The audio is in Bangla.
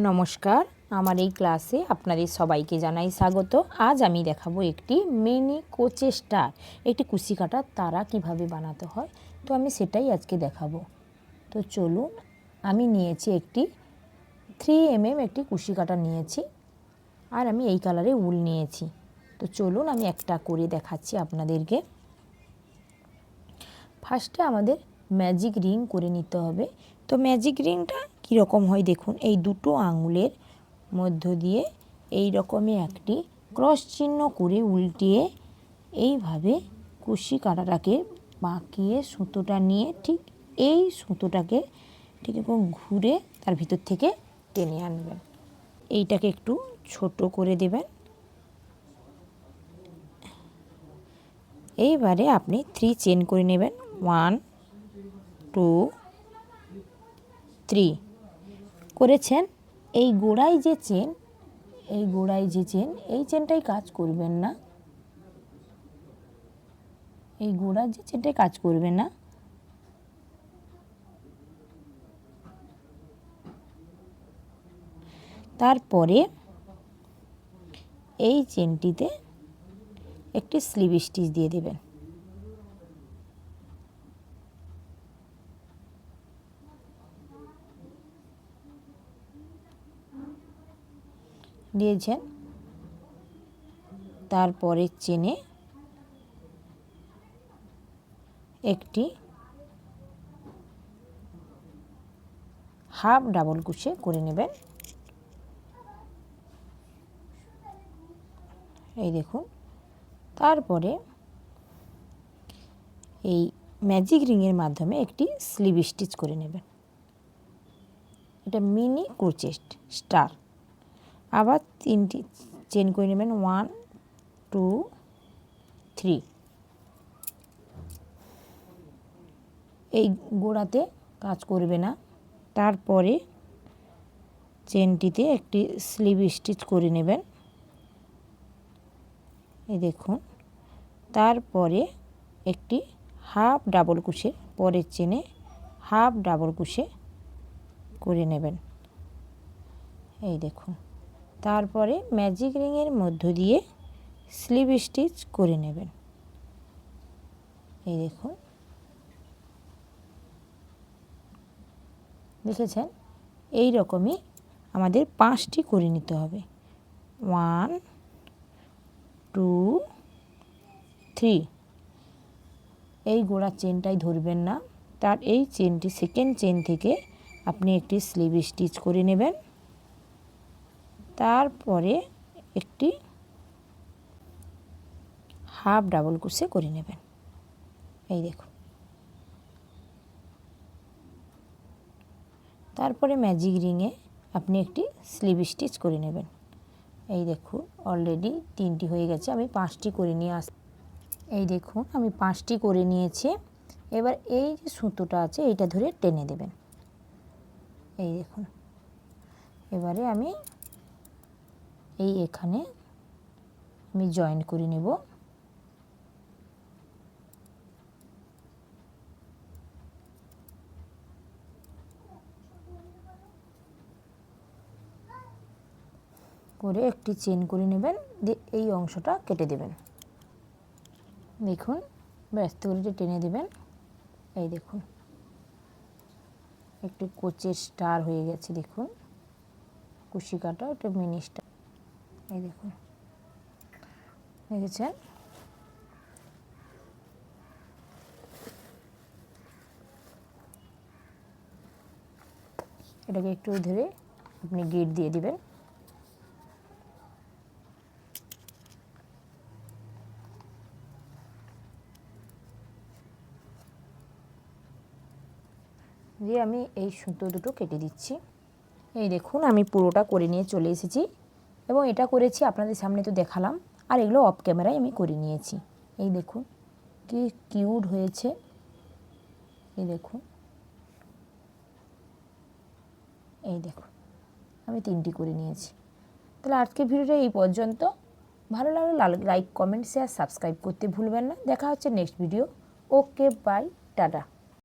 নমস্কার, আমার এই ক্লাসে আপনাদের সবাইকে জানাই স্বাগত। আজ আমি দেখাবো একটি মিনি কোচে স্টার, একটি কুশি কাটার তারা কিভাবে বানাতে হয়। তো আমি সেটাই আজকে দেখাবো। তো চলুন, আমি নিয়েছি একটি 3mm একটি কুশি কাটা নিয়েছি, আর আমি এই কালারে উল নিয়েছি। তো চলুন আমি একটা করে দেখাচ্ছি আপনাদেরকে। ফার্স্টে আমাদের ম্যাজিক রিং করে নিতে হবে। তো ম্যাজিক রিংটা কীরকম হয় দেখুন, এই দুটো আঙুলের মধ্য দিয়ে এই রকমই একটি ক্রস চিহ্ন করে উল্টিয়ে এইভাবে কুশি কাঁটাটাকে বাঁকিয়ে সুতোটা নিয়ে ঠিক এই সুতোটাকে ঠিক এরকম ঘুরে তার ভিতর থেকে টেনে আনবেন। এইটাকে একটু ছোট করে দেবেন। এইবারে আপনি 3 চেন করে নেবেন, 1 2 3 করেছেন। এই গোড়ায় যে চেন, এই চেনটাই কাজ করবেন না, এই গোড়ার যে চেনটাই কাজ করবে না। তারপরে এই চেনটিতে একটি স্লিপ স্টিচ দিয়ে দেবেন। দিয়েছেন, তারপরে চেনে একটি হাফ ডাবল ক্রোশে করে নেবেন। এই দেখুন, তারপরে এই ম্যাজিক রিংয়ের মাধ্যমে একটি স্লিপ স্টিচ করে নেবেন। এটা মিনি ক্রোচে স্টার। আবার 3টি চেন করে নেবেন, 1 2 3। এই গোড়াতে কাজ করবে না। তারপরে চেনটিতে একটি স্লিপ স্টিচ করে নেবেন। এই দেখুন, তারপরে একটি হাফ ডাবল ক্রোশে পরের চেনে হাফ ডাবল ক্রোশে করে নেবেন। এই দেখুন, তারপরে ম্যাজিক রিংয়ের মধ্য দিয়ে স্লিপ স্টিচ করে নেবেন। এই দেখুন, দেখেছেন? এই রকমই আমাদের 5টি করে নিতে হবে, 1 2 3। এই গোড়ার চেনটাই ধরবেন না, তার এই চেনটি সেকেন্ড চেন থেকে আপনি একটি স্লিপ স্টিচ করে নেবেন। তারপরে একটি হাফ ডাবল ক্রোশে করে নেবেন। এই দেখুন, তারপরে ম্যাজিক রিংয়ে আপনি একটি স্লিপ স্টিচ করে নেবেন। এই দেখুন, অলরেডি 3টি হয়ে গেছে, আমি 5টি করে নিয়ে এই দেখুন, আমি 5টি করে নিয়েছি। এবার এই যে সুতোটা আছে এইটা ধরে টেনে দেবেন। এই দেখুন, এবারে আমি এখানে আমি জয়েন করে নেব। করে একটি চেন করে নেবেন, দিয়ে এই অংশটা কেটে দেবেন। দেখুন, ব্যস্ত করে টেনে দেবেন। এই দেখুন, একটু কোচের স্টার হয়ে গেছে। দেখুন, কুশি কাটা একটা মিনি স্টার। এই দেখুন, দেখেছেন? এটাকে একটু ধরে আপনি গিট দিয়ে দিবেন। দিয়ে আমি এই সুতো দুটো কেটে দিচ্ছি। এই দেখুন, আমি পুরোটা করে নিয়ে চলে এসেছি, এবং এটা করেছি আপনাদের সামনে তো দেখালাম, আর এগুলো অফ ক্যামেরায় আমি করে নিয়েছি। এই দেখুন কি কিউট হয়েছে। এই দেখুন, এই দেখুন, আমি 3টি করে নিয়েছি। তাহলে আজকের ভিডিওটা এই পর্যন্ত। ভালো লাগলে লাইক কমেন্ট শেয়ার সাবস্ক্রাইব করতে ভুলবেন না। দেখা হচ্ছে next video. Okay, bye, tata.